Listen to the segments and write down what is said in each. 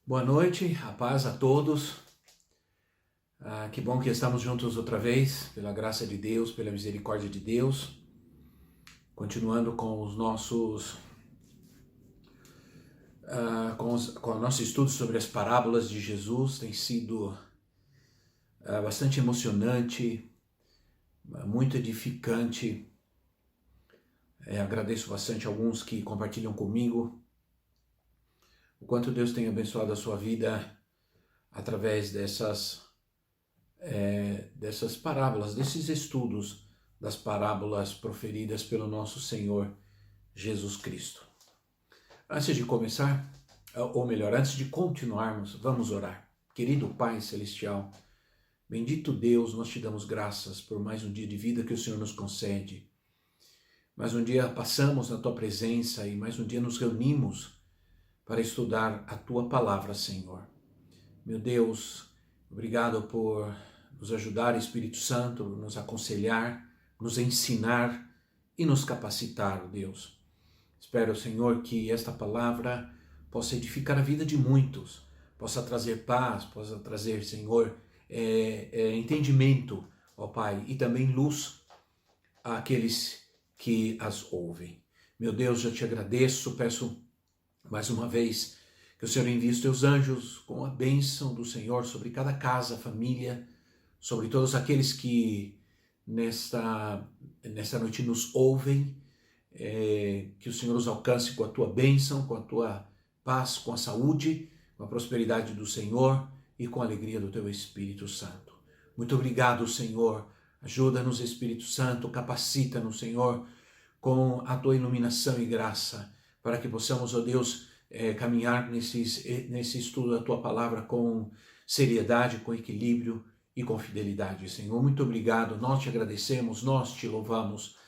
Boa noite, a paz a todos. Que bom que estamos juntos outra vez, pela graça de Deus, pela misericórdia de Deus. Continuando com os nossos, com o nosso estudo sobre as parábolas de Jesus. Tem sido bastante emocionante, muito edificante. Agradeço bastante a alguns que compartilham comigo o quanto Deus tem abençoado a sua vida através dessas parábolas, desses estudos das parábolas proferidas pelo nosso Senhor Jesus Cristo. Antes de começar, ou melhor, antes de continuarmos, vamos orar. Querido Pai Celestial, bendito Deus, nós te damos graças por mais um dia de vida que o Senhor nos concede. Mais um dia passamos na Tua presença e mais um dia nos reunimos para estudar a Tua palavra, Senhor. Meu Deus, obrigado por nos ajudar, Espírito Santo, nos aconselhar, nos ensinar e nos capacitar, Deus. Espero, Senhor, que esta palavra possa edificar a vida de muitos, possa trazer paz, possa trazer, Senhor, entendimento, ó Pai, e também luz àqueles que as ouvem. Meu Deus, eu te agradeço, peço mais uma vez que o Senhor envie os teus anjos com a bênção do Senhor sobre cada casa, família, sobre todos aqueles que nesta noite nos ouvem, que o Senhor os alcance com a tua bênção, com a tua paz, com a saúde, com a prosperidade do Senhor e com a alegria do teu Espírito Santo. Muito obrigado, Senhor. Ajuda-nos, Espírito Santo, capacita-nos, Senhor, com a tua iluminação e graça, para que possamos, ó Deus, caminhar nesse estudo da tua palavra com seriedade, com equilíbrio e com fidelidade, Senhor. Muito obrigado, nós te agradecemos, nós te louvamos.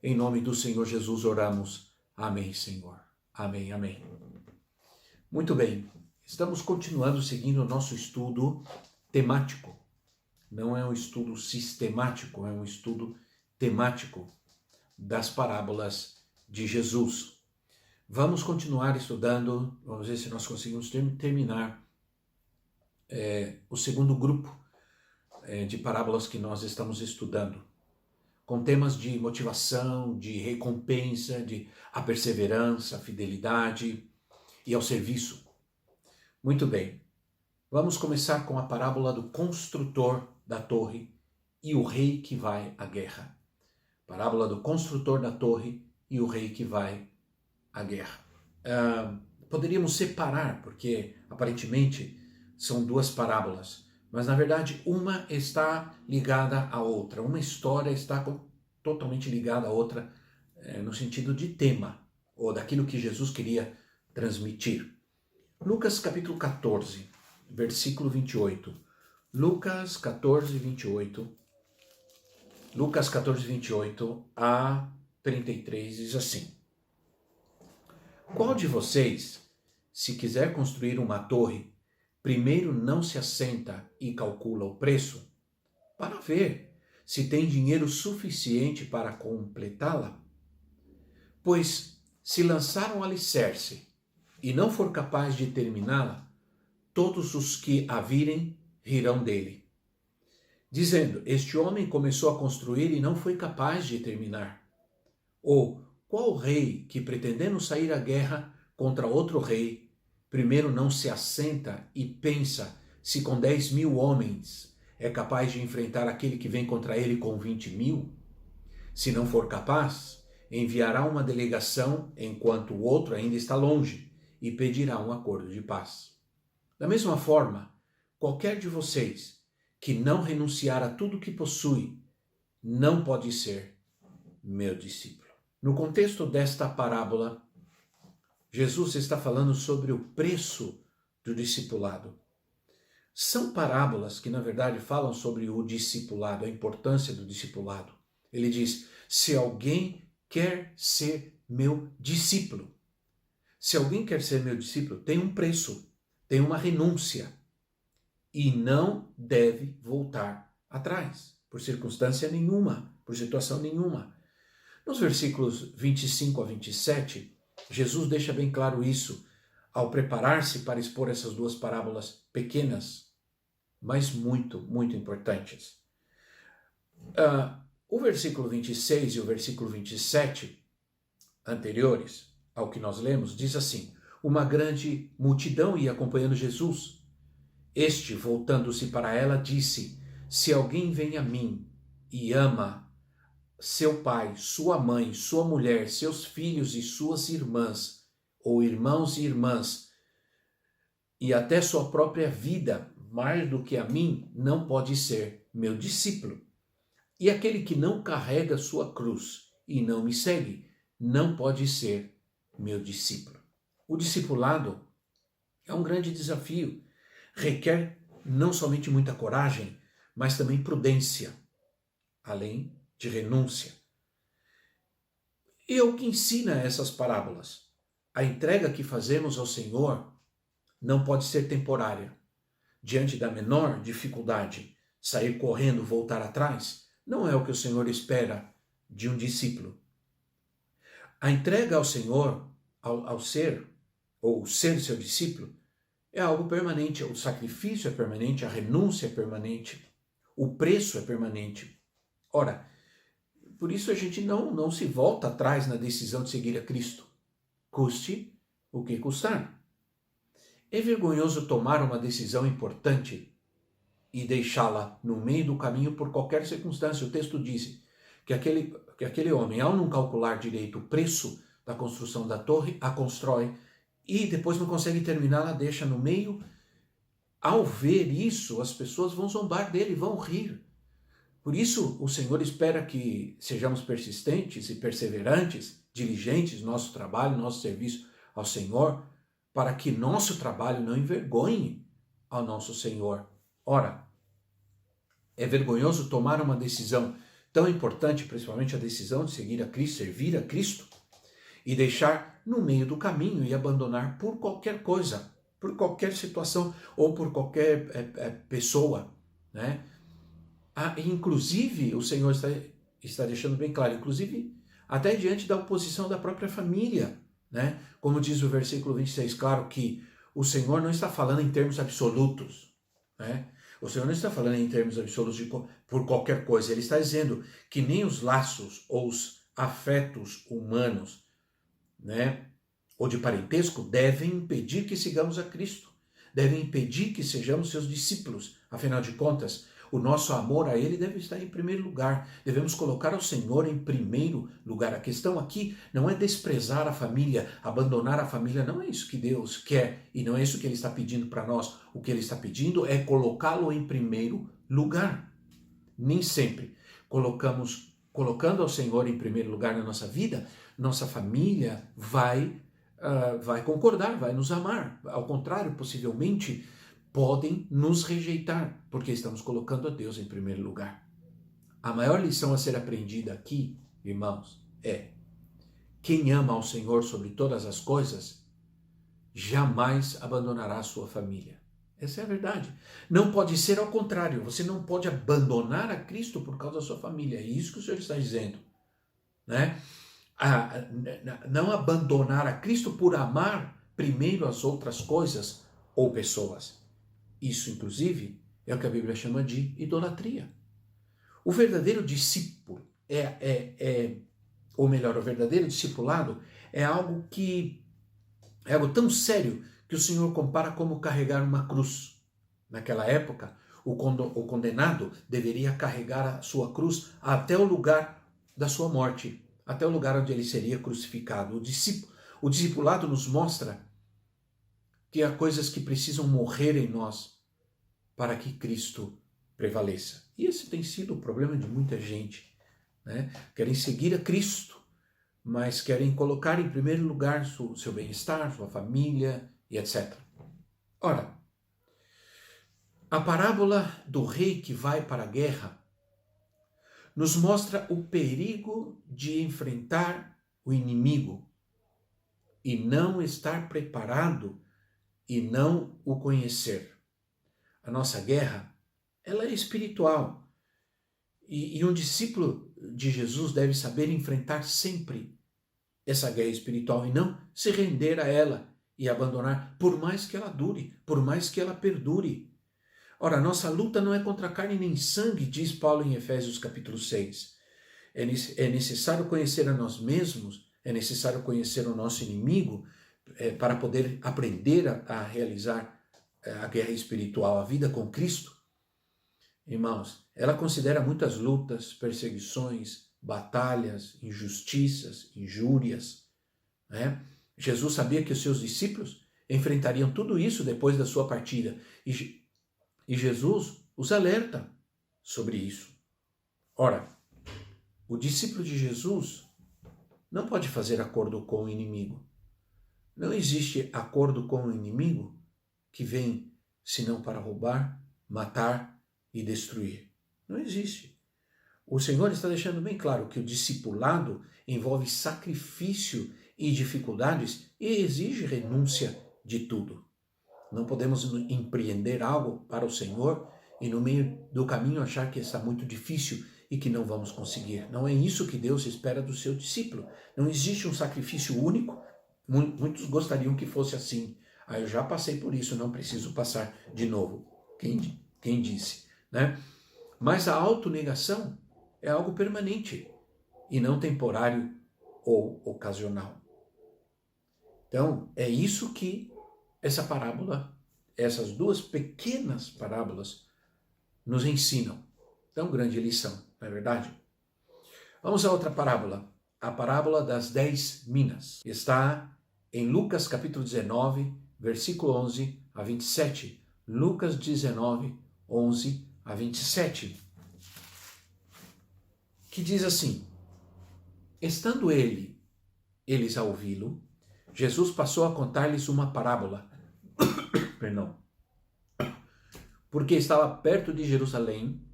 Em nome do Senhor Jesus oramos. Amém, Senhor. Amém, amém. Muito bem, estamos continuando seguindo o nosso estudo temático. Não é um estudo sistemático, é um estudo temático das parábolas de Jesus. Vamos continuar estudando, vamos ver se nós conseguimos terminar o segundo grupo de parábolas que nós estamos estudando, com temas de motivação, de recompensa, de a perseverança, a fidelidade e ao serviço. Muito bem, vamos começar com a parábola do construtor da torre e o rei que vai à guerra. Parábola do construtor da torre e o rei que vai à guerra. Poderíamos separar, porque aparentemente são duas parábolas, mas na verdade uma está ligada à outra. Uma história está totalmente ligada à outra no sentido de tema, ou daquilo que Jesus queria transmitir. Lucas capítulo 14, versículo 28. Lucas 14, 28. Lucas 14, 28 a 33 diz assim: Qual de vocês, se quiser construir uma torre, primeiro não se assenta e calcula o preço, para ver se tem dinheiro suficiente para completá-la? Pois, se lançar um alicerce e não for capaz de terminá-la, todos os que a virem rirão dele, dizendo: Este homem começou a construir e não foi capaz de terminar. Ou, qual rei que, pretendendo sair à guerra contra outro rei, primeiro não se assenta e pensa se com 10.000 homens é capaz de enfrentar aquele que vem contra ele com 20.000? Se não for capaz, enviará uma delegação enquanto o outro ainda está longe e pedirá um acordo de paz. Da mesma forma, qualquer de vocês que não renunciar a tudo que possui, não pode ser meu discípulo. No contexto desta parábola, Jesus está falando sobre o preço do discipulado. São parábolas que, na verdade, falam sobre o discipulado, a importância do discipulado. Ele diz: se alguém quer ser meu discípulo, se alguém quer ser meu discípulo, tem um preço, tem uma renúncia, e não deve voltar atrás, por circunstância nenhuma, por situação nenhuma. Nos versículos 25 a 27, Jesus deixa bem claro isso, ao preparar-se para expor essas duas parábolas pequenas, mas muito, muito importantes. O versículo 26 e o versículo 27, anteriores ao que nós lemos, diz assim: uma grande multidão ia acompanhando Jesus. Este, voltando-se para ela, disse: se alguém vem a mim e ama seu pai, sua mãe, sua mulher, seus filhos e suas irmãs, ou irmãos e irmãs, e até sua própria vida, mais do que a mim, não pode ser meu discípulo. E aquele que não carrega sua cruz e não me segue, não pode ser meu discípulo. O discipulado é um grande desafio. Requer não somente muita coragem, mas também prudência, além de renúncia. E é o que ensina essas parábolas. A entrega que fazemos ao Senhor não pode ser temporária. Diante da menor dificuldade, sair correndo, voltar atrás, não é o que o Senhor espera de um discípulo. A entrega ao Senhor, ao ser, ou ser seu discípulo, é algo permanente. O sacrifício é permanente, a renúncia é permanente, o preço é permanente. Ora, por isso a gente não se volta atrás na decisão de seguir a Cristo, custe o que custar. É vergonhoso tomar uma decisão importante e deixá-la no meio do caminho por qualquer circunstância. O texto diz que aquele homem, ao não calcular direito o preço da construção da torre, a constrói e depois não consegue terminar, ela deixa no meio. Ao ver isso, as pessoas vão zombar dele, vão rir. Por isso, o Senhor espera que sejamos persistentes e perseverantes, diligentes no nosso trabalho, no nosso serviço ao Senhor, para que nosso trabalho não envergonhe ao nosso Senhor. Ora, é vergonhoso tomar uma decisão tão importante, principalmente a decisão de seguir a Cristo, servir a Cristo, e deixar no meio do caminho e abandonar por qualquer coisa, por qualquer situação ou por qualquer pessoa, né? Inclusive, o Senhor está deixando bem claro, inclusive até diante da oposição da própria família, né? Como diz o versículo 26, claro que o Senhor não está falando em termos absolutos, né? O Senhor não está falando em termos absolutos por qualquer coisa. Ele está dizendo que nem os laços ou os afetos humanos, né, ou de parentesco, devem impedir que sigamos a Cristo, devem impedir que sejamos seus discípulos. Afinal de contas, o nosso amor a Ele deve estar em primeiro lugar. Devemos colocar o Senhor em primeiro lugar. A questão aqui não é desprezar a família, abandonar a família. Não é isso que Deus quer e não é isso que Ele está pedindo para nós. O que Ele está pedindo é colocá-lo em primeiro lugar. Nem sempre colocando ao Senhor em primeiro lugar na nossa vida, nossa família vai concordar, vai nos amar. Ao contrário, possivelmente podem nos rejeitar, porque estamos colocando a Deus em primeiro lugar. A maior lição a ser aprendida aqui, irmãos, é: quem ama ao Senhor sobre todas as coisas, jamais abandonará a sua família. Essa é a verdade. Não pode ser ao contrário. Você não pode abandonar a Cristo por causa da sua família. É isso que o Senhor está dizendo, né? Não abandonar a Cristo por amar primeiro as outras coisas ou pessoas. Isso, inclusive, é o que a Bíblia chama de idolatria. O verdadeiro discípulo ou melhor, o verdadeiro discipulado é algo tão sério que o Senhor compara como carregar uma cruz. Naquela época, o condenado deveria carregar a sua cruz até o lugar da sua morte, até o lugar onde ele seria crucificado. O discipulado nos mostra que há coisas que precisam morrer em nós para que Cristo prevaleça. E esse tem sido o problema de muita gente, né? Querem seguir a Cristo, mas querem colocar em primeiro lugar seu bem-estar, sua família e etc. Ora, a parábola do rei que vai para a guerra nos mostra o perigo de enfrentar o inimigo e não estar preparado e não o conhecer. A nossa guerra, ela é espiritual. E um discípulo de Jesus deve saber enfrentar sempre essa guerra espiritual e não se render a ela e abandonar, por mais que ela dure, por mais que ela perdure. Ora, nossa luta não é contra carne nem sangue, diz Paulo em Efésios capítulo 6. É necessário conhecer a nós mesmos, é necessário conhecer o nosso inimigo, para poder aprender a realizar a guerra espiritual, a vida com Cristo. Irmãos, ela considera muitas lutas, perseguições, batalhas, injustiças, injúrias, né? Jesus sabia que os seus discípulos enfrentariam tudo isso depois da sua partida. E Jesus os alerta sobre isso. Ora, o discípulo de Jesus não pode fazer acordo com o inimigo. Não existe acordo com o inimigo que vem senão para roubar, matar e destruir. Não existe. O Senhor está deixando bem claro que o discipulado envolve sacrifício e dificuldades e exige renúncia de tudo. Não podemos empreender algo para o Senhor e no meio do caminho achar que está muito difícil e que não vamos conseguir. Não é isso que Deus espera do seu discípulo. Não existe um sacrifício único. Muitos gostariam que fosse assim. Eu já passei por isso, não preciso passar de novo. Quem disse, né? Mas a autonegação é algo permanente e não temporário ou ocasional. Então, é isso que essa parábola, essas duas pequenas parábolas, nos ensinam. Tão grande lição, não é verdade? Vamos a outra parábola, a parábola das 10 minas. Está em Lucas capítulo 19, versículo 11 a 27. Lucas 19, 11 a 27. Que diz assim: estando eles a ouvi-lo, Jesus passou a contar-lhes uma parábola. Perdão. Porque estava perto de Jerusalém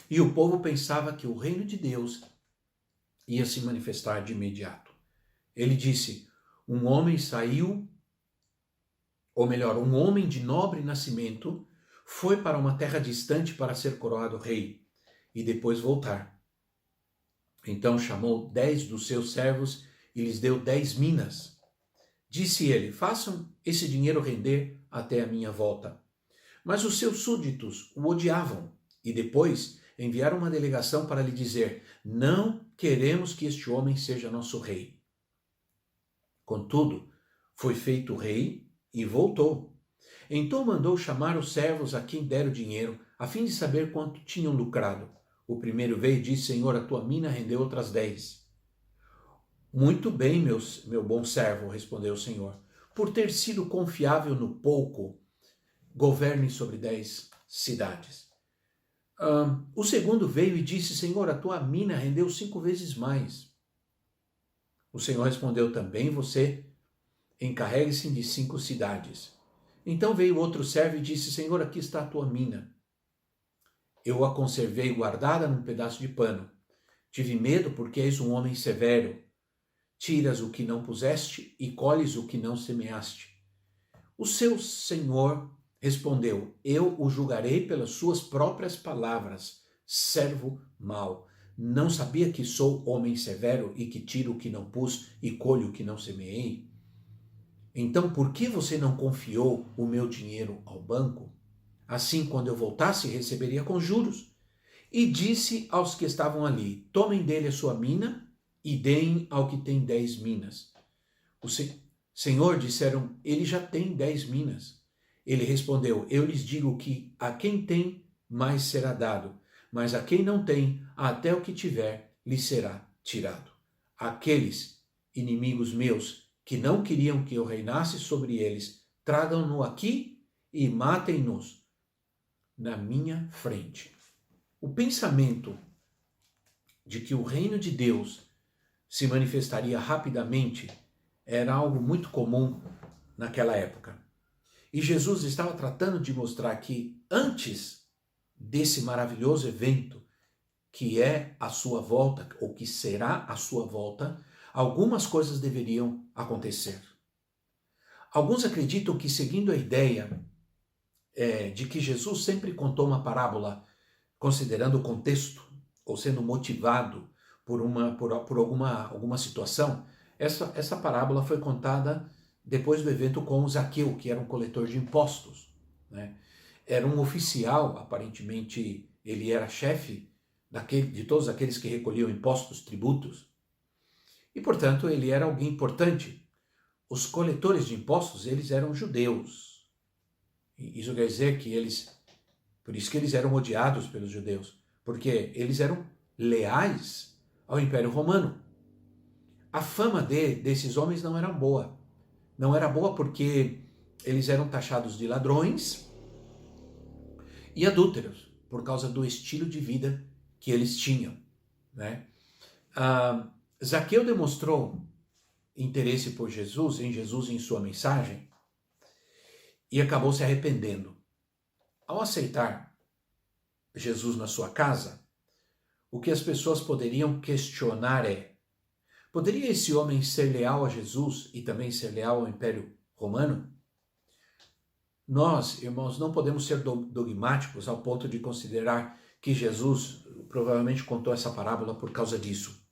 e o povo pensava que o reino de Deus ia se manifestar de imediato. Ele disse: um homem de nobre nascimento foi para uma terra distante para ser coroado rei e depois voltar. Então chamou 10 dos seus servos e lhes deu 10 minas. Disse ele: façam esse dinheiro render até a minha volta. Mas os seus súditos o odiavam e depois enviaram uma delegação para lhe dizer: não queremos que este homem seja nosso rei. Contudo, foi feito rei e voltou. Então mandou chamar os servos a quem deram dinheiro, a fim de saber quanto tinham lucrado. O primeiro veio e disse: Senhor, a tua mina rendeu outras 10. Muito bem, meu bom servo, respondeu o Senhor. Por ter sido confiável no pouco, governe sobre 10 cidades. O segundo veio e disse: Senhor, a tua mina rendeu 5 vezes mais. O Senhor respondeu: também você encarregue-se de 5 cidades. Então veio outro servo e disse: Senhor, aqui está a tua mina. Eu a conservei guardada num pedaço de pano. Tive medo porque és um homem severo. Tiras o que não puseste e colhes o que não semeaste. O seu senhor respondeu: eu o julgarei pelas suas próprias palavras, servo mau. Não sabia que sou homem severo e que tiro o que não pus e colho o que não semeei? Então, por que você não confiou o meu dinheiro ao banco? Assim, quando eu voltasse, receberia com juros. E disse aos que estavam ali: tomem dele a sua mina e deem ao que tem 10 minas. O Senhor, disseram, ele já tem 10 minas. Ele respondeu: eu lhes digo que a quem tem, mais será dado, mas a quem não tem, até o que tiver, lhe será tirado. Aqueles inimigos meus que não queriam que eu reinasse sobre eles, tragam-no aqui e matem-nos na minha frente. O pensamento de que o reino de Deus se manifestaria rapidamente era algo muito comum naquela época. E Jesus estava tratando de mostrar que antes desse maravilhoso evento, que é a sua volta, ou que será a sua volta, algumas coisas deveriam acontecer. Alguns acreditam que, seguindo a ideia de que Jesus sempre contou uma parábola considerando o contexto, ou sendo motivado por alguma situação, essa parábola foi contada depois do evento com o Zaqueu, que era um coletor de impostos, né? Era um oficial, aparentemente ele era chefe de todos aqueles que recolhiam impostos, tributos, e portanto ele era alguém importante. Os coletores de impostos, eles eram judeus. E isso quer dizer que por isso que eles eram odiados pelos judeus, porque eles eram leais ao Império Romano. A fama desses homens não era boa. Não era boa porque eles eram taxados de ladrões e adúlteros, por causa do estilo de vida que eles tinham, né? Zaqueu demonstrou interesse por Jesus, em sua mensagem, e acabou se arrependendo. Ao aceitar Jesus na sua casa, o que as pessoas poderiam questionar poderia esse homem ser leal a Jesus e também ser leal ao Império Romano? Nós, irmãos, não podemos ser dogmáticos ao ponto de considerar que Jesus provavelmente contou essa parábola por causa disso,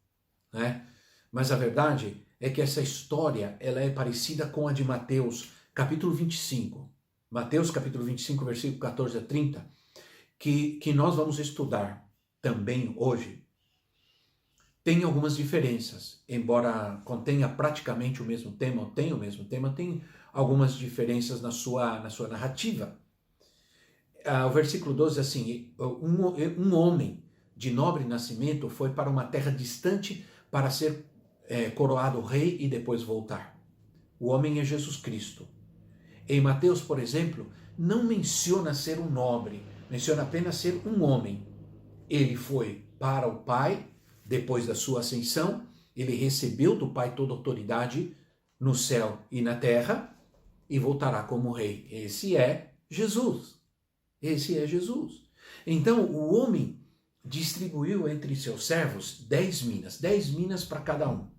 né? Mas a verdade é que essa história ela é parecida com a de Mateus, capítulo 25. Mateus, capítulo 25, versículo 14 a 30, que nós vamos estudar também hoje. Tem algumas diferenças, embora contenha praticamente o mesmo tema, tem algumas diferenças na sua narrativa. O versículo 12 diz assim: um homem de nobre nascimento foi para uma terra distante para ser coroado rei e depois voltar. O homem é Jesus Cristo. Em Mateus, por exemplo, não menciona ser um nobre, menciona apenas ser um homem. Ele foi para o Pai, depois da sua ascensão, ele recebeu do Pai toda a autoridade no céu e na terra e voltará como rei. Esse é Jesus. Esse é Jesus. Então, o homem distribuiu entre seus servos 10 minas para cada um.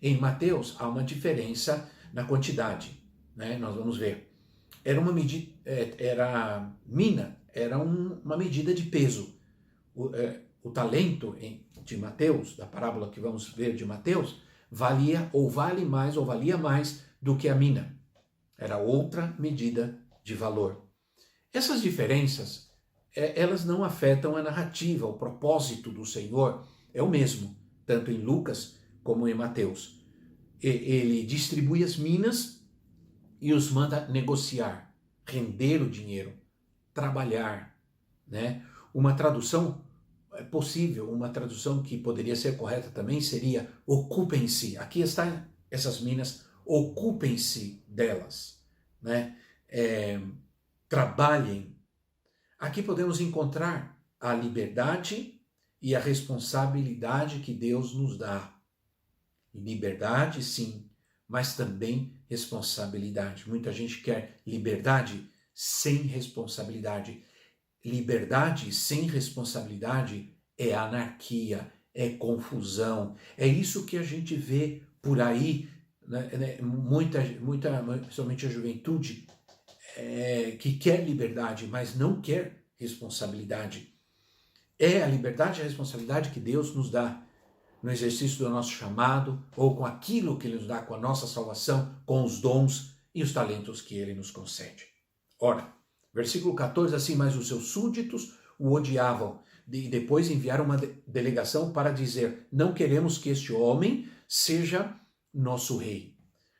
Em Mateus, há uma diferença na quantidade, né? Nós vamos ver. Era uma medida de peso. O talento de Mateus, da parábola que vamos ver de Mateus, valia ou valia mais do que a mina. Era outra medida de valor. Essas diferenças, elas não afetam a narrativa, o propósito do Senhor é o mesmo, tanto em Lucas como em Mateus. Ele distribui as minas e os manda negociar, render o dinheiro, trabalhar, né? Uma tradução possível, uma tradução que poderia ser correta também seria ocupem-se. Aqui estão essas minas, ocupem-se delas, né? Trabalhem. Aqui podemos encontrar a liberdade e a responsabilidade que Deus nos dá. Liberdade, sim, mas também responsabilidade. Muita gente quer liberdade sem responsabilidade. Liberdade sem responsabilidade é anarquia, é confusão. É isso que a gente vê por aí, né? Muita, principalmente a juventude, que quer liberdade, mas não quer responsabilidade. É a liberdade e a responsabilidade que Deus nos dá no exercício do nosso chamado, ou com aquilo que Ele nos dá, com a nossa salvação, com os dons e os talentos que Ele nos concede. Ora, versículo 14, assim, mas os seus súditos o odiavam, e depois enviaram uma delegação para dizer, não queremos que este homem seja nosso rei.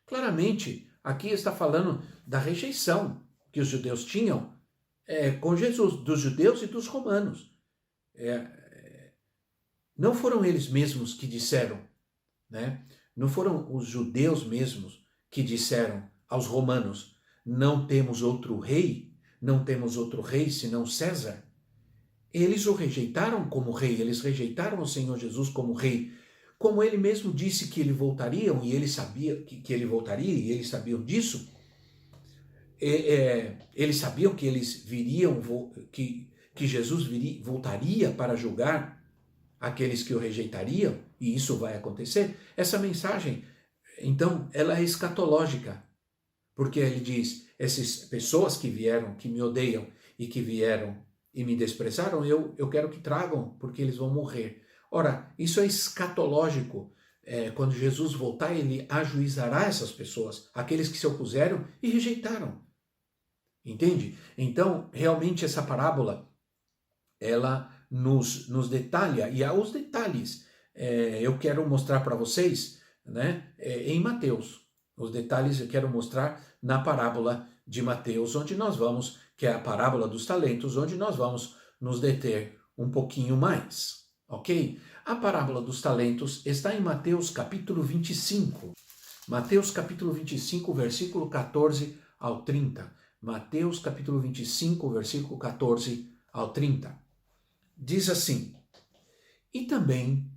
Claramente, aqui está falando da rejeição que os judeus tinham com Jesus, dos judeus e dos romanos. Não foram eles mesmos que disseram, né? Não foram os judeus mesmos que disseram aos romanos, não temos outro rei senão César. Eles o rejeitaram como rei, eles rejeitaram o Senhor Jesus como rei. Como ele mesmo disse que ele voltaria, e ele sabia que ele voltaria, e eles sabiam disso, eles sabiam que eles viriam, que Jesus voltaria para julgar aqueles que o rejeitariam, e isso vai acontecer. Essa mensagem, então, ela é escatológica, porque ele diz, essas pessoas que vieram, que me odeiam e que vieram e me desprezaram, eu quero que tragam, porque eles vão morrer. Ora, isso é escatológico, quando Jesus voltar, ele ajuizará essas pessoas, aqueles que se opuseram e rejeitaram. Entende? Então, realmente essa parábola, ela nos detalha, e aos detalhes eu quero mostrar para vocês, né, em Mateus. Os detalhes eu quero mostrar na parábola de Mateus, onde nós vamos, que é a parábola dos talentos, onde nós vamos nos deter um pouquinho mais, ok? A parábola dos talentos está em Mateus capítulo 25. Mateus capítulo 25, versículo 14 ao 30. Mateus capítulo 25, versículo 14 ao 30. Diz assim: E também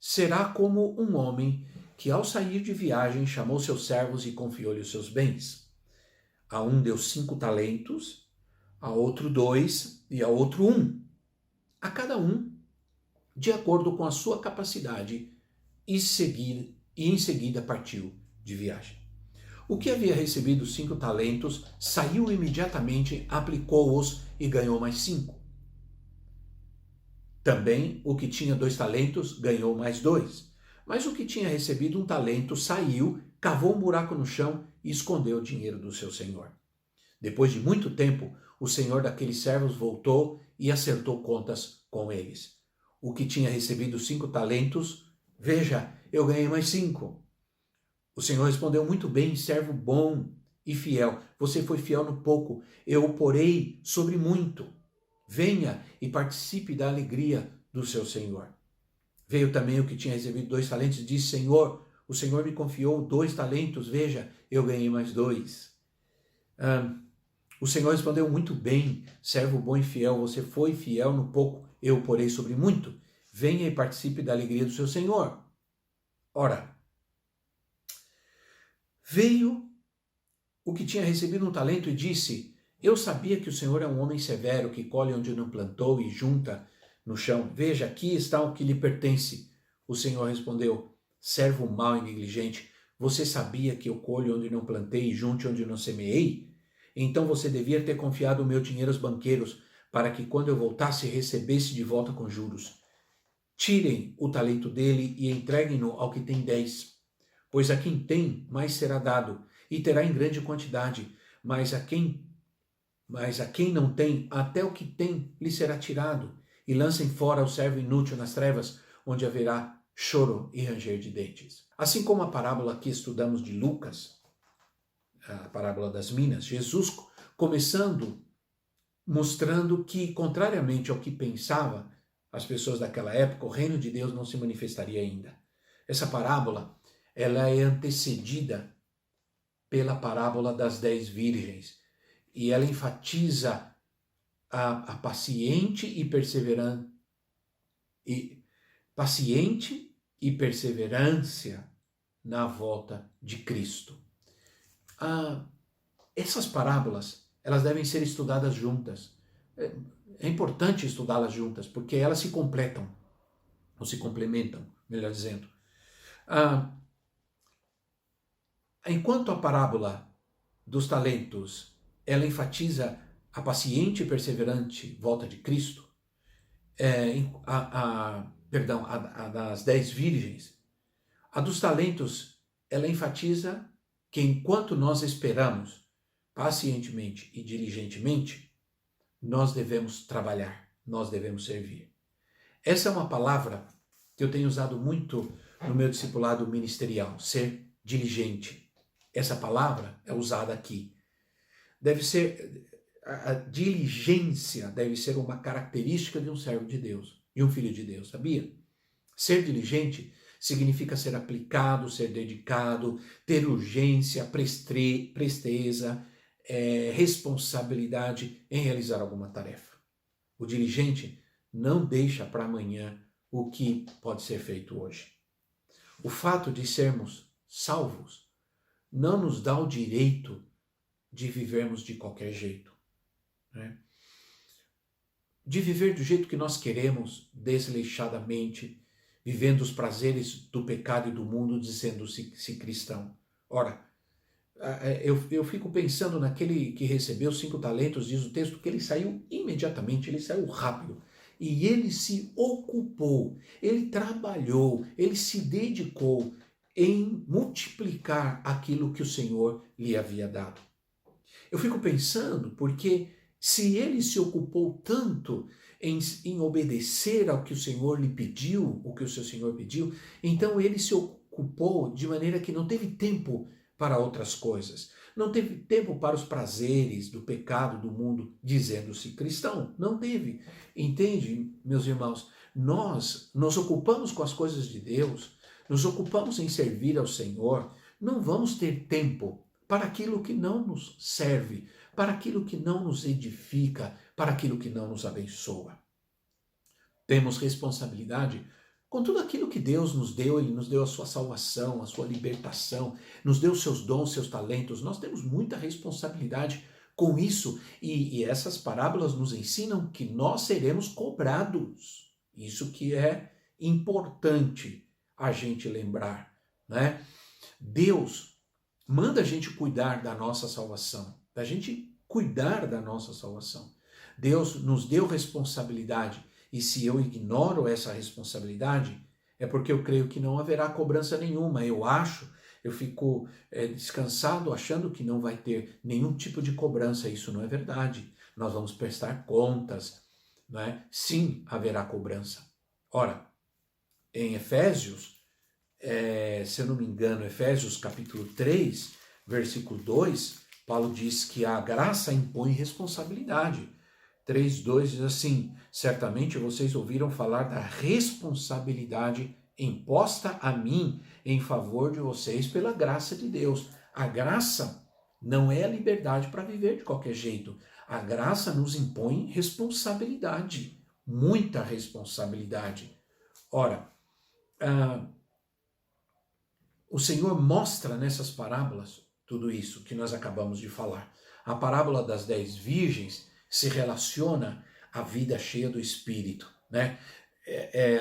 será como um homem que ao sair de viagem chamou seus servos e confiou-lhe os seus bens. A um deu 5 talentos, a outro 2 e a outro 1. A cada um de acordo com a sua capacidade e em seguida partiu de viagem. O que havia recebido 5 talentos saiu imediatamente, aplicou-os e ganhou mais 5. Também o que tinha 2 talentos ganhou mais 2. Mas o que tinha recebido 1 talento saiu, cavou um buraco no chão e escondeu o dinheiro do seu senhor. Depois de muito tempo, o senhor daqueles servos voltou e acertou contas com eles. O que tinha recebido 5 talentos, veja, eu ganhei mais 5. O senhor respondeu: muito bem, servo bom e fiel. Você foi fiel no pouco, eu o porei sobre muito. Venha e participe da alegria do seu senhor. Veio também o que tinha recebido 2 talentos e disse: Senhor, o senhor me confiou 2 talentos, veja, eu ganhei mais 2. O senhor respondeu: muito bem, servo bom e fiel, você foi fiel no pouco, eu o porei sobre muito. Venha e participe da alegria do seu senhor. Ora, veio o que tinha recebido 1 talento e disse: eu sabia que o senhor é um homem severo, que colhe onde não plantou e junta no chão. Veja, aqui está o que lhe pertence. O senhor respondeu: servo mau e negligente, você sabia que eu colho onde não plantei e junte onde não semeei? Então você devia ter confiado o meu dinheiro aos banqueiros, para que quando eu voltasse recebesse de volta com juros. Tirem o talento dele e entreguem-no ao que tem 10. Pois a quem tem, mais será dado, e terá em grande quantidade, mas a quem não tem, até o que tem lhe será tirado. E lancem fora o servo inútil nas trevas, onde haverá choro e ranger de dentes. Assim como a parábola que estudamos de Lucas, a parábola das minas, Jesus começando mostrando que, contrariamente ao que pensava as pessoas daquela época, o reino de Deus não se manifestaria ainda. Essa parábola, ela é antecedida pela parábola das 10 virgens, e ela enfatiza a paciente e perseverância na volta de Cristo. Essas parábolas, elas devem ser estudadas juntas. É importante estudá-las juntas, porque elas se completam, ou se complementam, melhor dizendo. Enquanto a parábola dos talentos, ela enfatiza a paciente e perseverante volta de Cristo, a das 10 virgens, a dos talentos, ela enfatiza que enquanto nós esperamos pacientemente e diligentemente, nós devemos trabalhar, nós devemos servir. Essa é uma palavra que eu tenho usado muito no meu discipulado ministerial, ser diligente. Essa palavra é usada aqui. A diligência deve ser uma característica de um servo de Deus e um filho de Deus, sabia? Ser diligente significa ser aplicado, ser dedicado, ter urgência, presteza, responsabilidade em realizar alguma tarefa. O diligente não deixa para amanhã o que pode ser feito hoje. O fato de sermos salvos não nos dá o direito de vivermos de qualquer jeito, né? De viver do jeito que nós queremos, desleixadamente, vivendo os prazeres do pecado e do mundo, dizendo-se cristão. Ora, eu fico pensando naquele que recebeu 5 talentos, diz o texto, que ele saiu imediatamente, ele saiu rápido. e ele se ocupou, ele trabalhou, ele se dedicou em multiplicar aquilo que o Senhor lhe havia dado. Eu fico pensando, porque se ele se ocupou tanto em obedecer ao que o Senhor lhe pediu, o que o seu Senhor pediu, então ele se ocupou de maneira que não teve tempo para outras coisas. Não teve tempo para os prazeres do pecado do mundo, dizendo-se cristão. Não teve. Entende, meus irmãos? Nós nos ocupamos com as coisas de Deus, nos ocupamos em servir ao Senhor, não vamos ter tempo para aquilo que não nos serve, para aquilo que não nos edifica, para aquilo que não nos abençoa. Temos responsabilidade com tudo aquilo que Deus nos deu. Ele nos deu a sua salvação, a sua libertação, nos deu seus dons, seus talentos. Nós temos muita responsabilidade com isso, e essas parábolas nos ensinam que nós seremos cobrados. Isso que é importante a gente lembrar, né? Deus manda a gente cuidar da nossa salvação, da gente cuidar da nossa salvação. Deus nos deu responsabilidade, e se eu ignoro essa responsabilidade, é porque eu creio que não haverá cobrança nenhuma. Eu fico descansado achando que não vai ter nenhum tipo de cobrança. Isso não é verdade. Nós vamos prestar contas, não é? Sim, haverá cobrança. Ora, em Efésios, se eu não me engano, Efésios capítulo 3, versículo 2, Paulo diz que a graça impõe responsabilidade. 3:2 diz assim: certamente vocês ouviram falar da responsabilidade imposta a mim em favor de vocês pela graça de Deus. A graça não é a liberdade para viver de qualquer jeito. A graça nos impõe responsabilidade, muita responsabilidade. Ora, o Senhor mostra nessas parábolas tudo isso que nós acabamos de falar. A parábola das 10 virgens se relaciona à vida cheia do Espírito, né?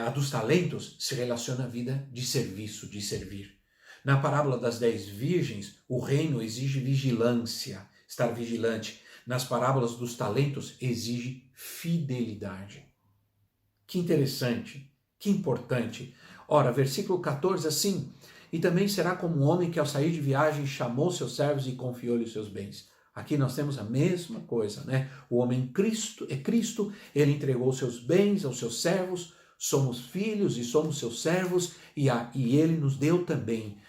A dos talentos se relaciona à vida de serviço, de servir. Na parábola das 10 virgens, o reino exige vigilância, estar vigilante. Nas parábolas dos talentos, exige fidelidade. Que interessante, que importante. Ora, versículo 14, assim: e também será como um homem que ao sair de viagem chamou seus servos e confiou-lhe os seus bens. Aqui nós temos a mesma coisa, né? O homem é Cristo, ele entregou seus bens aos seus servos, somos filhos e somos seus servos, e ele nos deu também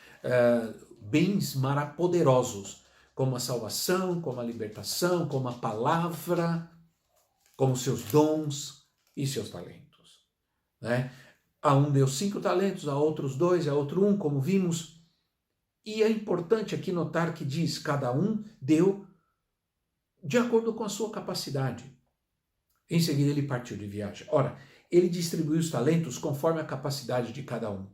bens poderosos, como a salvação, como a libertação, como a palavra, como seus dons e seus talentos, né? A um deu 5 talentos, a outros 2, a outro 1, como vimos. E é importante aqui notar que diz, cada um deu de acordo com a sua capacidade. Em seguida ele partiu de viagem. Ora, ele distribuiu os talentos conforme a capacidade de cada um.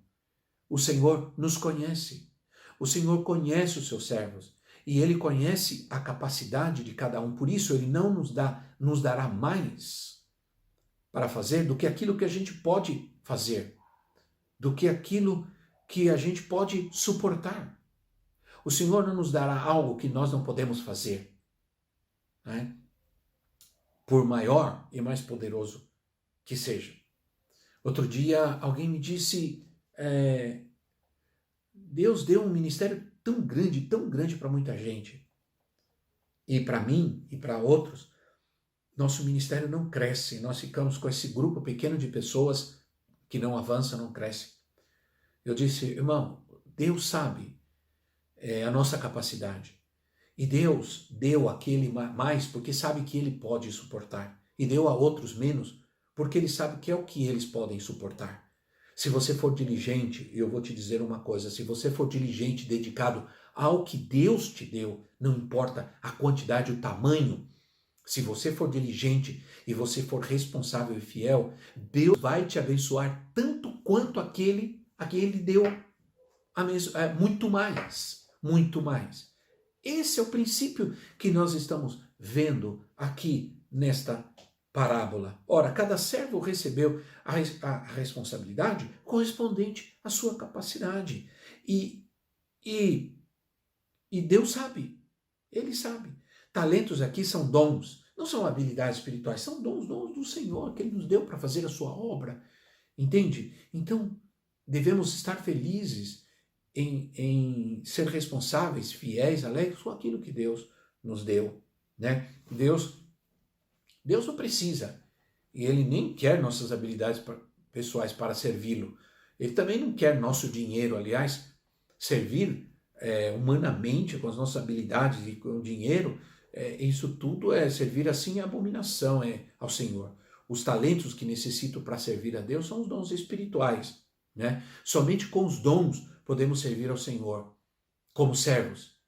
O Senhor nos conhece. O Senhor conhece os seus servos. E ele conhece a capacidade de cada um. Por isso ele não nos dará mais para fazer do que aquilo que a gente pode fazer, do que aquilo que a gente pode suportar. O Senhor não nos dará algo que nós não podemos fazer, né? Por maior e mais poderoso que seja. Outro dia alguém me disse, Deus deu um ministério tão grande para muita gente. E para mim e para outros, nosso ministério não cresce. Nós ficamos com esse grupo pequeno de pessoas que não avança, não cresce. Eu disse, irmão, Deus sabe a nossa capacidade. E Deus deu àquele mais porque sabe que ele pode suportar. E deu a outros menos porque ele sabe que é o que eles podem suportar. Se você for diligente, eu vou te dizer uma coisa, se você for diligente, dedicado ao que Deus te deu, não importa a quantidade, o tamanho, se você for diligente e você for responsável e fiel, Deus vai te abençoar tanto quanto aquele a quem ele deu muito mais, muito mais. Esse é o princípio que nós estamos vendo aqui nesta parábola. Ora, cada servo recebeu a responsabilidade correspondente à sua capacidade. E Deus sabe, ele sabe. Talentos aqui são dons, Não são habilidades espirituais, são dons do Senhor que Ele nos deu para fazer a sua obra. Entende? Então, devemos estar felizes em ser responsáveis, fiéis, alegres com aquilo que Deus nos deu. Né? Deus não precisa, e Ele nem quer nossas habilidades pessoais para servi-lo. Ele também não quer nosso dinheiro, aliás, servir humanamente com as nossas habilidades e com o dinheiro, isso tudo é servir assim a abominação ao Senhor. Os talentos que necessito para servir a Deus são os dons espirituais. Né? Somente com os dons podemos servir ao Senhor como servos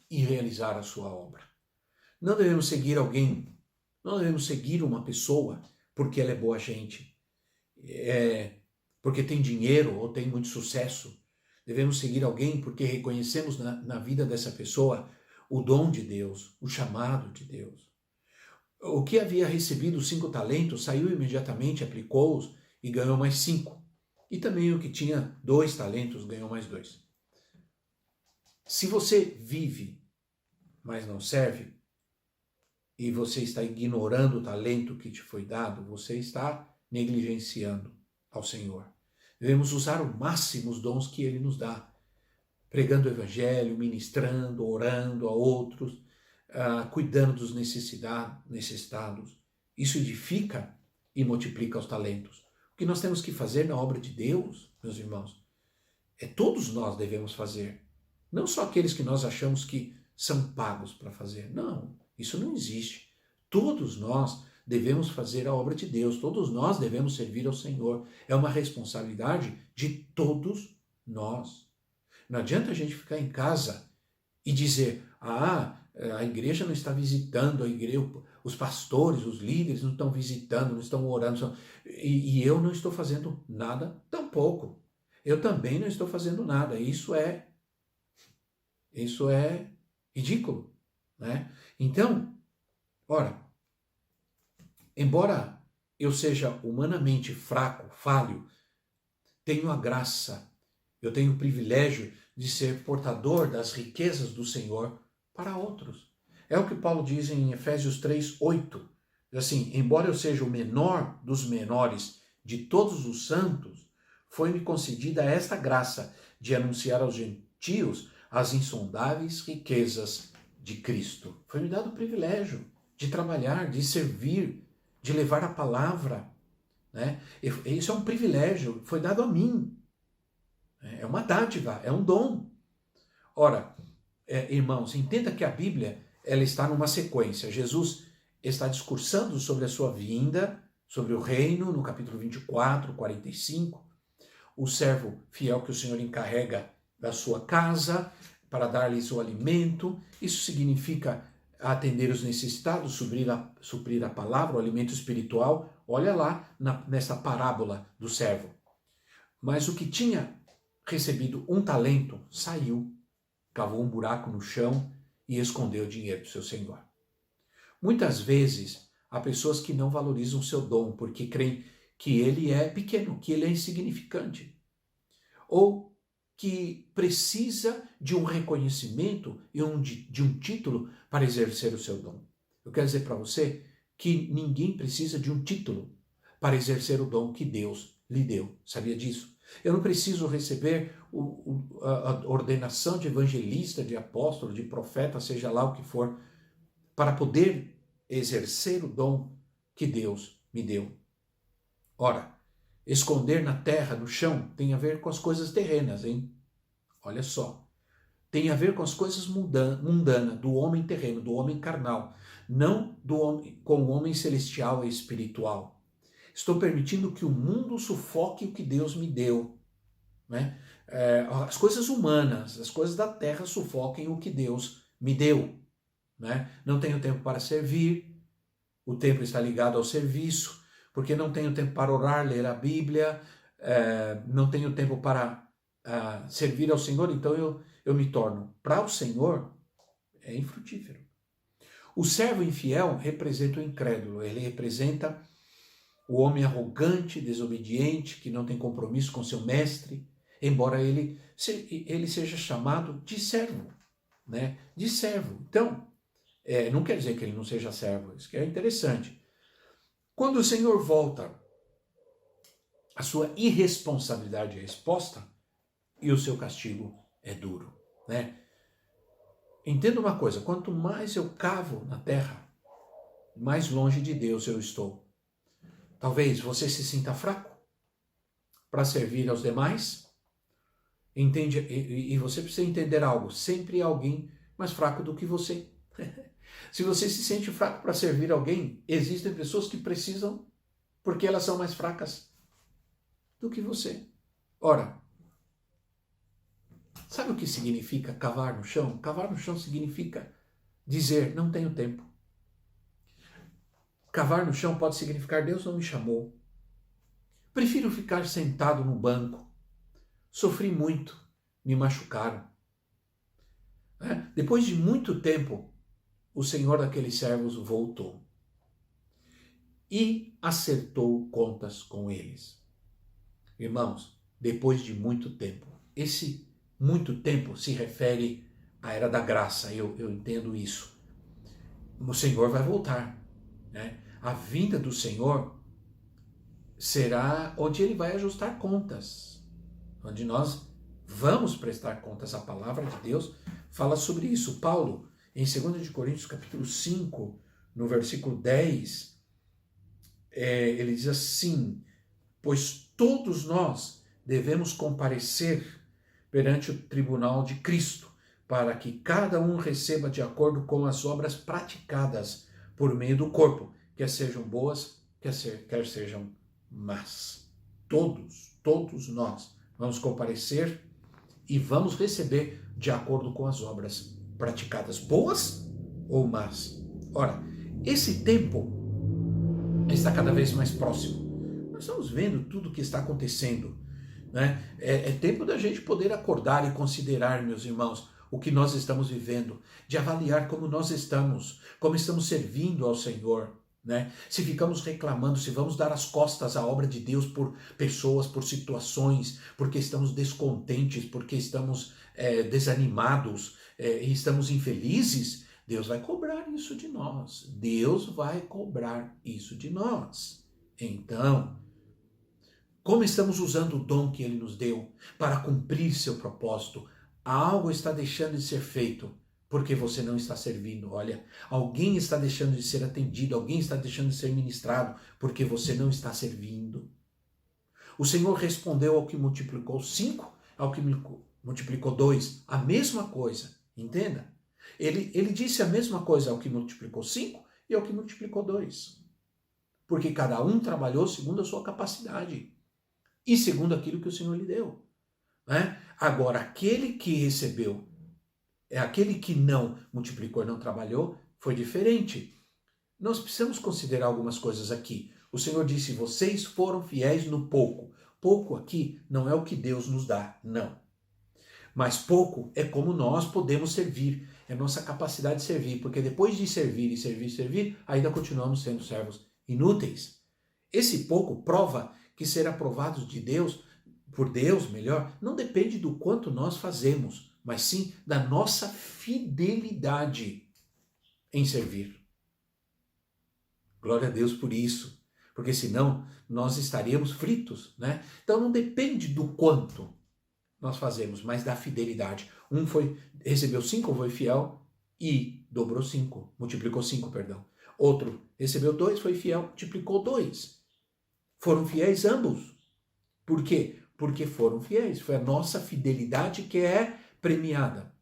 e realizar a sua obra. Não devemos seguir alguém, não devemos seguir uma pessoa porque ela é boa gente, porque tem dinheiro ou tem muito sucesso. Devemos seguir alguém porque reconhecemos na vida dessa pessoa o dom de Deus, o chamado de Deus. O que havia recebido 5 talentos saiu imediatamente, aplicou-os e ganhou mais 5. E também o que tinha 2 talentos ganhou mais 2. Se você vive, mas não serve, e você está ignorando o talento que te foi dado, você está negligenciando ao Senhor. Devemos usar ao máximo os dons que Ele nos dá, pregando o Evangelho, ministrando, orando a outros, cuidando dos necessitados. Isso edifica e multiplica os talentos. O que nós temos que fazer na obra de Deus, meus irmãos, todos nós devemos fazer. Não só aqueles que nós achamos que são pagos para fazer. Não, isso não existe. Todos nós devemos fazer a obra de Deus. Todos nós devemos servir ao Senhor. É uma responsabilidade de todos nós. Não adianta a gente ficar em casa e dizer, a igreja não está visitando, os pastores, os líderes não estão visitando, não estão orando, e eu não estou fazendo nada tampouco. Eu também não estou fazendo nada. Isso é ridículo, né? Então, ora, embora eu seja humanamente fraco, falho, tenho a graça, eu tenho o privilégio de ser portador das riquezas do Senhor para outros. É o que Paulo diz em Efésios 3:8. Diz assim, embora eu seja o menor dos menores de todos os santos, foi-me concedida esta graça de anunciar aos gentios as insondáveis riquezas de Cristo. Foi-me dado o privilégio de trabalhar, de servir, de levar a palavra. Né? Isso é um privilégio, foi dado a mim. É uma dádiva, é um dom. Ora, irmãos, entenda que a Bíblia ela está numa sequência. Jesus está discursando sobre a sua vinda, sobre o reino, no capítulo 24, 45. O servo fiel que o Senhor encarrega da sua casa para dar-lhes o alimento. Isso significa atender os necessitados, suprir a palavra, o alimento espiritual. Olha lá nessa parábola do servo. Mas o que tinha recebido 1 talento saiu, cavou um buraco no chão e escondeu o dinheiro do seu senhor. Muitas vezes há pessoas que não valorizam o seu dom porque creem que ele é pequeno, que ele é insignificante, ou que precisa de um reconhecimento e de um título para exercer o seu dom. Eu quero dizer para você que ninguém precisa de um título para exercer o dom que Deus lhe deu. Sabia disso? Eu não preciso receber a ordenação de evangelista, de apóstolo, de profeta, seja lá o que for, para poder exercer o dom que Deus me deu. Ora, esconder na terra, no chão, tem a ver com as coisas terrenas, hein? Olha só. Tem a ver com as coisas mundanas, do homem terreno, do homem carnal, não com o homem celestial e espiritual. Estou permitindo que o mundo sufoque o que Deus me deu. Né? As coisas humanas, as coisas da terra sufoquem o que Deus me deu. Né? Não tenho tempo para servir, o tempo está ligado ao serviço, porque não tenho tempo para orar, ler a Bíblia, não tenho tempo para servir ao Senhor, então eu me torno, para o Senhor, infrutífero. O servo infiel representa o incrédulo, ele representa o homem arrogante, desobediente, que não tem compromisso com seu mestre, embora ele seja chamado de servo, né? De servo. Então, Não quer dizer que ele não seja servo, isso que é interessante. Quando o Senhor volta, a sua irresponsabilidade é exposta e o seu castigo é duro, né? Entenda uma coisa, quanto mais eu cavo na terra, mais longe de Deus eu estou. Talvez você se sinta fraco para servir aos demais. Entende? E você precisa entender algo, sempre há alguém mais fraco do que você. Se você se sente fraco para servir alguém, existem pessoas que precisam porque elas são mais fracas do que você. Ora, sabe o que significa cavar no chão? Cavar no chão significa dizer, não tenho tempo. Cavar no chão pode significar, Deus não me chamou. Prefiro ficar sentado no banco. Sofri muito, me machucaram. Depois de muito tempo, o Senhor daqueles servos voltou e acertou contas com eles. Irmãos, depois de muito tempo, esse muito tempo se refere à era da graça, eu entendo isso. O Senhor vai voltar, né? A vinda do Senhor será onde ele vai ajustar contas, onde nós vamos prestar contas. A palavra de Deus fala sobre isso. Paulo, em 2 Coríntios capítulo 5, no versículo 10, ele diz assim, pois todos nós devemos comparecer perante o tribunal de Cristo, para que cada um receba de acordo com as obras praticadas por meio do corpo, quer sejam boas, quer sejam más. Todos nós vamos comparecer e vamos receber de acordo com as obras praticadas, boas ou más. Ora, esse tempo está cada vez mais próximo. Nós estamos vendo tudo o que está acontecendo, né? É tempo da gente poder acordar e considerar, meus irmãos, o que nós estamos vivendo, de avaliar como nós estamos, como estamos servindo ao Senhor, né? Se ficamos reclamando, se vamos dar as costas à obra de Deus por pessoas, por situações, porque estamos descontentes, porque estamos desanimados e estamos infelizes, Deus vai cobrar isso de nós. Deus vai cobrar isso de nós. Então, como estamos usando o dom que Ele nos deu para cumprir seu propósito? Algo está deixando de ser feito porque você não está servindo. Olha, alguém está deixando de ser atendido, alguém está deixando de ser ministrado porque você não está servindo. O Senhor respondeu ao que multiplicou 5, ao que multiplicou 2, a mesma coisa, entenda? Ele disse a mesma coisa ao que multiplicou 5 e ao que multiplicou 2. Porque cada um trabalhou segundo a sua capacidade e segundo aquilo que o Senhor lhe deu, né? Agora, aquele que recebeu, aquele que não multiplicou e não trabalhou, foi diferente. Nós precisamos considerar algumas coisas aqui. O Senhor disse, vocês foram fiéis no pouco. Pouco aqui não é o que Deus nos dá, não. Mas pouco é como nós podemos servir, é nossa capacidade de servir, porque depois de servir e servir, ainda continuamos sendo servos inúteis. Esse pouco prova que ser aprovados de Deus, por Deus, melhor, não depende do quanto nós fazemos, mas sim da nossa fidelidade em servir. Glória a Deus por isso, porque senão nós estaríamos fritos, né? Então não depende do quanto nós fazemos, mas da fidelidade. Um recebeu 5, foi fiel e dobrou 5, multiplicou 5, perdão. Outro recebeu 2, foi fiel, multiplicou 2. Foram fiéis ambos. Por quê? Porque foram fiéis. Foi a nossa fidelidade que é premiada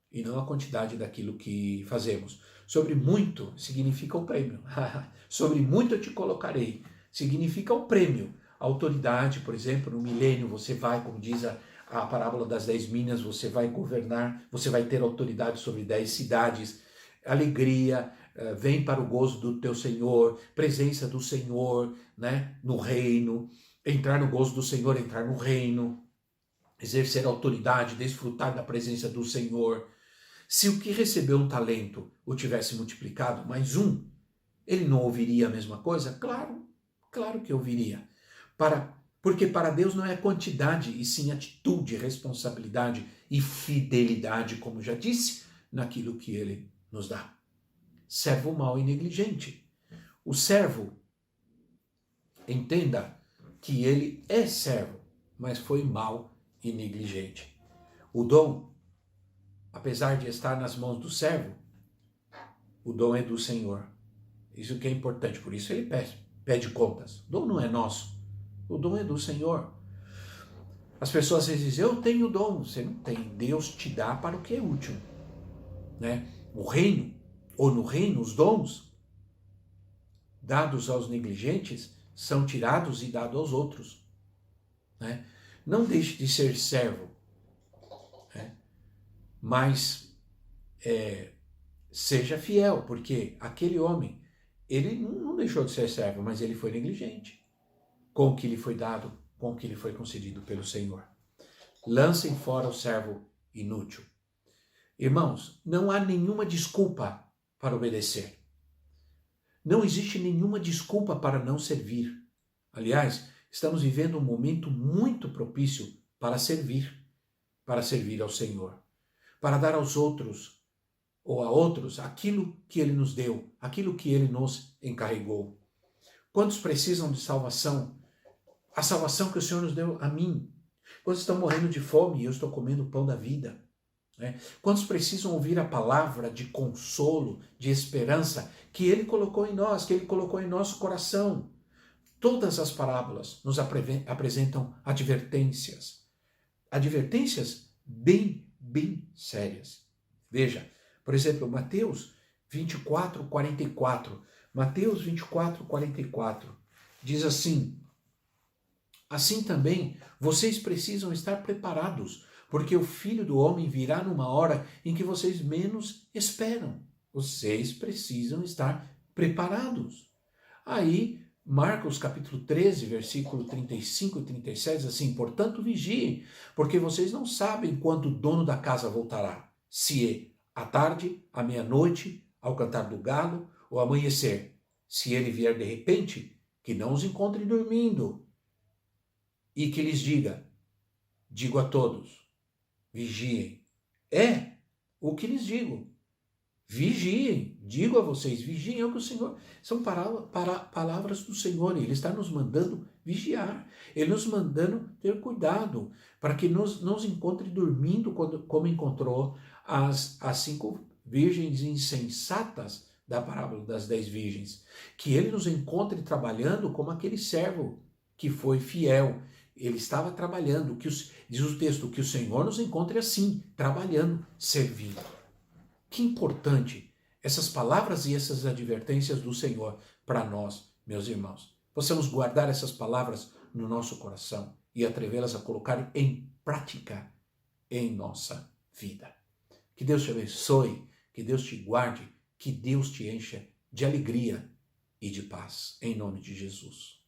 e não a quantidade daquilo que fazemos. Sobre muito significa o prêmio. Sobre muito eu te colocarei. Significa o prêmio. A autoridade, por exemplo, no milênio você vai, como diz a parábola das 10 minas, você vai governar, você vai ter autoridade sobre 10 cidades. Alegria, vem para o gozo do teu Senhor, presença do Senhor, né, no reino, entrar no gozo do Senhor, entrar no reino, exercer autoridade, desfrutar da presença do Senhor. Se o que recebeu um talento o tivesse multiplicado mais um, ele não ouviria a mesma coisa? Claro que ouviria. Porque para Deus não é quantidade, e sim atitude, responsabilidade e fidelidade, como já disse, naquilo que Ele nos dá. servo mau e negligente. O servo, entenda que ele é servo, mas foi mau e negligente. O dom, apesar de estar nas mãos do servo, o dom é do Senhor. Isso que é importante, por isso ele pede contas. O dom não é nosso, o dom é do Senhor. As pessoas às vezes dizem, eu tenho dom. Você não tem, Deus te dá para o que é útil. Né? O reino, ou no reino, os dons dados aos negligentes são tirados e dados aos outros. Né? Não deixe de ser servo, né? Mas seja fiel, porque aquele homem, ele não deixou de ser servo, mas ele foi negligente com o que lhe foi dado, com o que lhe foi concedido pelo Senhor. Lancem fora o servo inútil. Irmãos, não há nenhuma desculpa para obedecer. Não existe nenhuma desculpa para não servir. Aliás, estamos vivendo um momento muito propício para servir ao Senhor, para dar aos outros ou a outros aquilo que Ele nos deu, aquilo que Ele nos encarregou. Quantos precisam de salvação? A salvação que o Senhor nos deu a mim. Quantos estão morrendo de fome e eu estou comendo o pão da vida? Quantos precisam ouvir a palavra de consolo, de esperança que Ele colocou em nós, que Ele colocou em nosso coração? Todas as parábolas nos apresentam advertências. Advertências bem sérias. Veja, por exemplo, Mateus 24:44. Mateus 24:44 diz assim: assim também vocês precisam estar preparados, porque o Filho do Homem virá numa hora em que vocês menos esperam. Vocês precisam estar preparados. Aí, Marcos capítulo 13, versículo 35 e 37 diz assim: portanto, vigiem, porque vocês não sabem quando o dono da casa voltará, se é à tarde, à meia-noite, ao cantar do galo, ou ao amanhecer. Se ele vier de repente, que não os encontre dormindo, e que lhes digo a todos, vigiem. É o que lhes digo. Vigiem, digo a vocês, vigiem, é o que o Senhor... São palavras do Senhor, Ele está nos mandando vigiar, Ele nos mandando ter cuidado, para que não nos encontre dormindo, como encontrou as 5 virgens insensatas da parábola das 10 virgens. Que Ele nos encontre trabalhando como aquele servo que foi fiel. Ele estava trabalhando, diz o texto, que o Senhor nos encontre assim, trabalhando, servindo. Que importante essas palavras e essas advertências do Senhor para nós, meus irmãos. Possamos guardar essas palavras no nosso coração e atrevê-las a colocar em prática em nossa vida. Que Deus te abençoe, que Deus te guarde, que Deus te encha de alegria e de paz, em nome de Jesus.